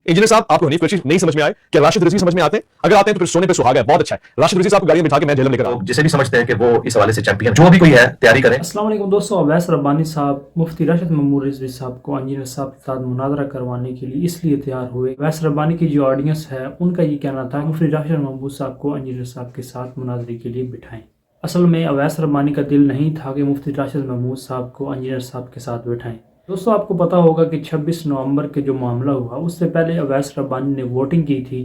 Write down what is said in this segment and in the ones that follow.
Engineer साहब, आपको हनीफ कुरैशी नहीं समझ में आए क्या राशिद रिजवी समझ में आते हैं? अगर आते हैं तो फिर सोने पे सुहागा है, बहुत अच्छा है। राशिद रिजवी साहब को गाड़ी में बिठा के मैं झेलम लेकर आऊं, जिसे भी समझते हैं कि वो इस हवाले से चैंपियन, जो भी कोई है तैयारी करें। अस्सलाम वालेकुम दोस्तों, अवैस रब्बानी साहब मुफ्ती राशिद महमूद रिजवी साहब को इंजीनियर साहब के साथ मुनाजरा करवाने के लिए इसलिए तैयार हुए। अवैस रब्बानी की जो ऑडियंस है उनका ये कहना था मुफ्ती राशिद महमूद साहब को इंजीनियर साहब के साथ मुनाजरे के लिए बिठाएं। असल में अवैस रब्बानी का दिल नहीं था कि मुफ्ती राशिद महमूद साहब को इंजीनियर साहब के साथ बिठाएं। दोस्तों, आपको पता होगा कि 26 नवंबर के जो मामला हुआ उससे पहले अवैस रब्बानी ने वोटिंग की थी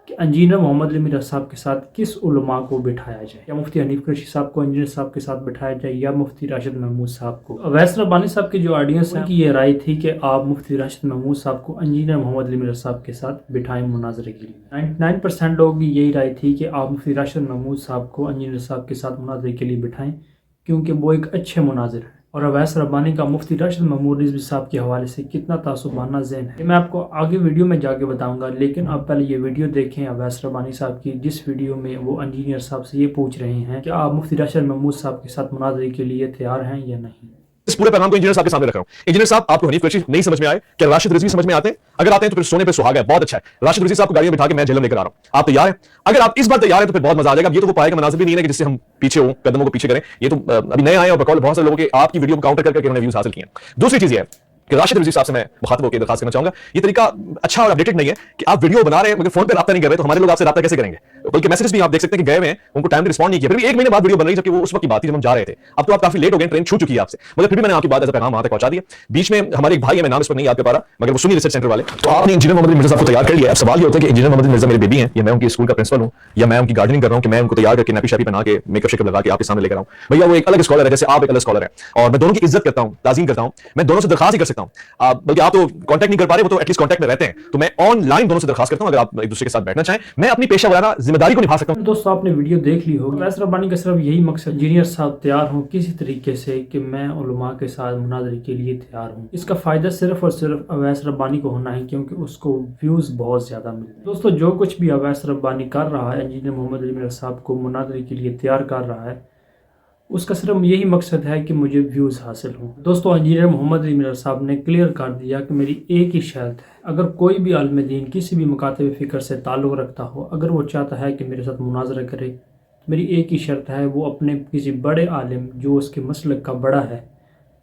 कि इंजीनियर मोहम्मद अली मीरा साहब के साथ किस उलमा को बिठाया जाए, या मुफ्ती हनीफ कुरैशी साहब को इंजीनियर साहब के साथ बिठाया जाए या मुफ्ती राशिद महमूद साहब को। अवैस रब्बानी साहब की जो ऑडियंस है उनकी ये राय थी कि आप मुफ्ती राशिद महमूद साहब को इंजीनियर मोहम्मद अली मीरा साहब के साथ बिठाएं मुनाजरे के लिए। 99% लोग की यही राय थी कि आप मुफ्ती राशिद महमूद साहब को इंजीनियर साहब के साथ मुनाजरे के लिए बिठाएं क्योंकि वो एक अच्छे मुनाजिर हैं। और अवैस रब्बानी का मुफ्ती राशिद महमूद रिजवी साहब के हवाले से कितना तासुबाना ज़हन है मैं आपको आगे वीडियो में जाके बताऊंगा, लेकिन आप पहले ये वीडियो देखें अवैस रब्बानी साहब की, जिस वीडियो में वो इंजीनियर साहब से ये पूछ रहे हैं कि आप मुफ्ती राशिद महमूद साहब के साथ मुनाजरे के लिए तैयार हैं या नहीं। इस पूरे पैगाम को इंजीनियर साहब के सामने रख रहा हूं। इंजीनियर साहब, आपको हनीफ कुरैशी नहीं समझ में आए क्या राशिद रिजवी समझ में आते हैं? अगर आते हैं तो फिर सोने पे सुहागा है, बहुत अच्छा है। राशिद रिजवी साहब को गाड़ी में बिठा के मैं झेलम लेकर आ रहा हूं, आप तैयार हैं? अगर आप इस बार तैयार हैं तो फिर बहुत मजा आ जाएगा। ये तो वो पाएगा मनाजिर भी नहीं है कि जिससे हम पीछे हो, कदमों को पीछे करें। ये तो अभी नए आए और बकौल बहुत सारे लोगों के आपकी वीडियो को काउंटर करके उन्होंने व्यूज हासिल किए हैं। दूसरी चीज ये है कि राशिद रिजवी साहब से मैं मुखातब होकर दरखास्त करना चाहूंगा, ये तरीका अच्छा और अपडेटेड नहीं है कि आप वीडियो बना रहे हैं मगर फोन पे राब्ता नहीं कर रहे, तो हमारे लोग आपसे राब्ता कैसे करेंगे? बल्कि मैसेज भी आप देख सकते हैं कि गए हुए हैं, उनको टाइम रिस्पॉन्ड नहीं किया, फिर भी 1 महीने बाद वीडियो बन रही, जबकि वो उस वक्त की बात थी जब हम जा रहे थे। अब तो आप काफी लेट हो गए, ट्रेन छूट चुकी है आपसे, मगर फिर भी मैंने आपकी बात एज पैगाम वहां तक पहुंचा दिया। बीच में हमारे एक भाई है, मैं नाम इस पर नहीं याद कर पा रहा, मगर वो सुनी रिसर्च सेंटर वाले, तो आपने इंजीनियर मोहम्मद मिर्जा साहब को तैयार कर लिया। अब सवाल ये होता है कि इंजीनियर मोहम्मद मिर्जा मेरे बेबी हैं, या मैं उनकी स्कूल का प्रिंसिपल हूं, या मैं उनकी गार्डनिंग कर रहा हूं कि मैं उनको तैयार करके नैपी शापी बना के मेकअप शेकअप लगा के आपके सामने लेकर आऊं? भैया वो एक अलग स्कॉलर है, जैसे आप एक अलग स्कॉलर है, और मैं दोनों की इज्जत करता हूं, ताज़ीम करता हूं, मैं दोनों से दरखास्त ही कर सकता हूं। बल्कि आप तो कांटेक्ट नहीं कर पा रहे, वो तो एटलीस्ट कांटेक्ट में रहते हैं, तो मैं ऑनलाइन दोनों से दरखास्त करता हूं अगर आप एक दूसरे के साथ बैठना चाहें, मैं अपनी पेशा वराना जिम्मेदारी को निभा सकता हूं। दोस्तों, आपने वीडियो देख ली होगी। अवैस रब्बानी का सिर्फ यही मकसद इंजीनियर साहब तैयार हों किसी तरीके से कि मैं उलमा के साथ मुनाजरे के लिए तैयार हूं। इसका फायदा सिर्फ और सिर्फ अवैस रब्बानी को होना है क्योंकि उसको व्यूज बहुत ज्यादा मिल रहे हैं। दोस्तों, जो कुछ भी अवैस रब्बानी कर रहा है, इंजीनियर मोहम्मद अली मीरा साहब को मुनाजरे के लिए तैयार कर रहा है, उसका सिर्फ यही मकसद है कि मुझे व्यूज़ हासिल हों। दोस्तों, इंजीनियर मोहम्मद अली मीरा साहब ने क्लियर कर दिया कि मेरी एक ही शर्त है, अगर कोई भी आलिम दीन किसी भी मकातब फ़िक्र से ताल्लुक़ रखता हो, अगर वो चाहता है कि मेरे साथ मुनाजरा करे, तो मेरी एक ही शर्त है, वो अपने किसी बड़े आलिम जो उसके मसलक का बड़ा है,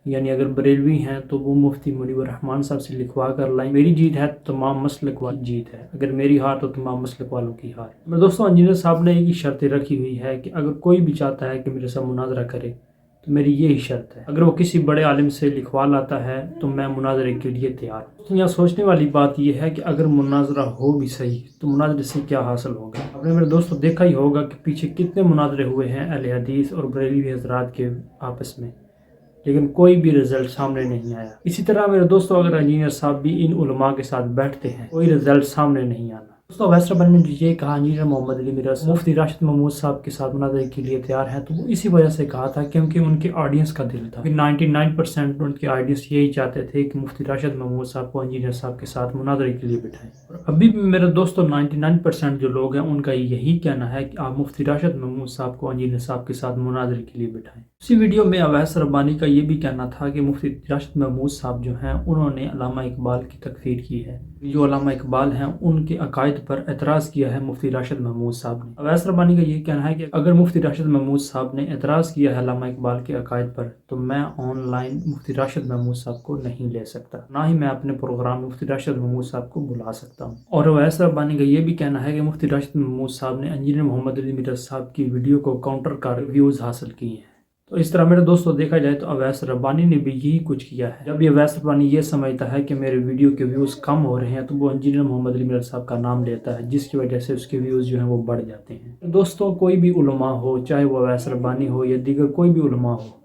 यानी अगर बरेलवी हैं तो वो मुफ्ती मुनीवर रहमान साहब से लिखवा कर लाएं। मेरी जीत है तो तमाम मसलक वाली जीत है, अगर मेरी हार तो तमाम मसलक वालों की हार। मैं दोस्तों, इंजीनियर साहब ने एक ही शर्त रखी हुई है कि अगर कोई भी चाहता है कि मेरे साथ मुनाजरा करे तो मेरी यही शर्त है, अगर वो किसी बड़े आलिम से लिखवा लाता है तो मैं मुनाजरे के लिए तैयार हूँ। तो यहाँ सोचने वाली बात यह है कि अगर मुनाजरा हो भी सही तो मुनाजरे से क्या हासिल होगा। आपने मेरे दोस्तों देखा ही होगा कि पीछे कितने मुनाजरे हुए हैं अहले हदीस और बरेलवी हजरात के आपस में, लेकिन कोई भी रिजल्ट सामने नहीं आया। इसी तरह मेरे दोस्तों, अगर इंजीनियर साहब भी इन उलमा के साथ बैठते हैं, कोई रिजल्ट सामने नहीं आना। दोस्तों, अवैस रब्बानी ने ये कहा इंजीनियर मोहम्मद अली मीरा मुफ्ती राशिद महमूद साहब के साथ मुनाजरे के लिए तैयार हैं, तो वो इसी वजह से कहा था क्योंकि उनके ऑडियंस का दिल था। 99% उनके ऑडियंस यही चाहते थे कि मुफ्ती राशिद महमूद साहब को इंजीनियर साहब के साथ मुनाजरे के लिए बिठाएं। और अभी भी मेरे दोस्तों 99% जो लोग हैं उनका यही कहना है कि आप मुफ्ती राशिद महमूद साहब को इंजीनियर साहब के साथ मुनाजरे के लिए बिठाएं। उसी वीडियो में अवैस रब्बानी का ये भी कहना था कि मुफ्ती राशिद महमूद साहब जो हैं उन्होंने अल्लामा इकबाल की तकफीर की है, जो अल्लामा इकबाल हैं उनके अकायद पर एतराज़ किया है मुफ्ती राशिद महमूद साहब ने। अवैस रब्बानी का ये कहना है कि अगर मुफ्ती राशिद महमूद साहब ने एतराज़ किया है अल्लामा इकबाल के अकायद पर, तो मैं ऑनलाइन मुफ्ती राशिद महमूद साहब को नहीं ले सकता, ना ही मैं अपने प्रोग्राम में मुफ्ती राशिद महमूद साहब को बुला सकता हूँ। और अवैस रब्बानी का ये भी कहना है कि मुफ्ती राशिद महमूद साहब ने इंजीनियर मोहम्मद अली मीरा साहब की वीडियो को काउंटर कर व्यूज़ हासिल किए हैं। तो इस तरह मेरे दोस्तों देखा जाए तो अवैस रब्बानी ने भी यही कुछ किया है। जब ये अवैस रब्बानी ये समझता है कि मेरे वीडियो के व्यूज़ कम हो रहे हैं तो वो इंजीनियर मोहम्मद अली मीरा साहब का नाम लेता है, जिसकी वजह से उसके व्यूज़ जो हैं वो बढ़ जाते हैं। तो दोस्तों, कोई भी उलमा हो, चाहे वो अवैस रब्बानी हो या दीगर कोई भी उलमा हो,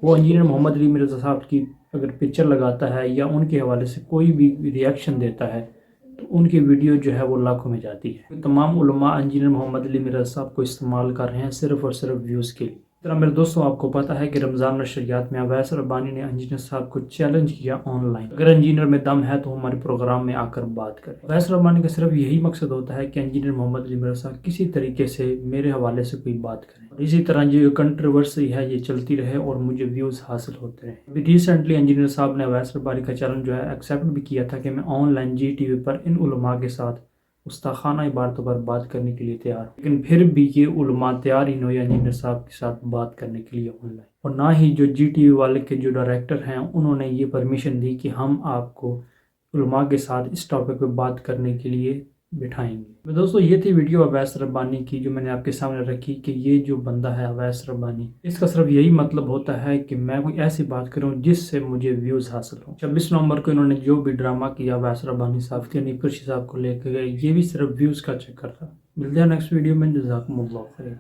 वो इंजीनियर मोहम्मद अली मीरा साहब की अगर पिक्चर लगाता है या उनके हवाले से कोई भी रिएक्शन देता है तो उनकी वीडियो जो है वो लाखों में जाती है। तमाम उलमा इंजीनियर मोहम्मद अली मीरा साहब को इस्तेमाल कर रहे हैं सिर्फ और सिर्फ व्यूज़ के लिए। तरह मेरे दोस्तों आपको पता है कि रमज़ान नशरियात में अवैस रब्बानी ने इंजीनियर साहब को चैलेंज किया ऑनलाइन, अगर इंजीनियर में दम है तो हमारे प्रोग्राम में आकर बात करें। अवैस रब्बानी का सिर्फ यही मकसद होता है कि इंजीनियर मोहम्मद अली मिर्ज़ा किसी तरीके से मेरे हवाले से कोई बात करें और इसी तरह ये कंट्रोवर्सी है ये चलती रहे और मुझे व्यूज़ हासिल होते रहे। अभी रिसेंटली इंजीनियर साहब ने अवैस रब्बानी का चैलेंज जो है एक्सेप्ट भी किया था कि मैं ऑनलाइन GTV पर इन उलमा के साथ गुस्ताखाना इबारतों पर बात करने के लिए तैयार हूँ, लेकिन फिर भी ये उलमा तैयार ही नहीं इंजीनियर साहब के साथ बात करने के लिए ऑनलाइन, और ना ही जो GTV वाले के जो डायरेक्टर हैं उन्होंने ये परमिशन दी कि हम आपको उलमा के साथ इस टॉपिक पे बात करने के लिए बिठाएंगे। दोस्तों ये थी वीडियो अवैस रब्बानी की जो मैंने आपके सामने रखी कि ये जो बंदा है अवैस रब्बानी, इसका सिर्फ यही मतलब होता है कि मैं कोई ऐसी बात करूं जिससे मुझे व्यूज़ हासिल हो। 26 नवंबर को इन्होंने जो भी ड्रामा किया अवैस रब्बानी साहब के नीकुर्शी साहब को लेकर गए, ये भी सिर्फ व्यूज़ का चक्कर था। मिलते हैं नेक्स्ट वीडियो में, जज़ाकुमुल्लाह खैर।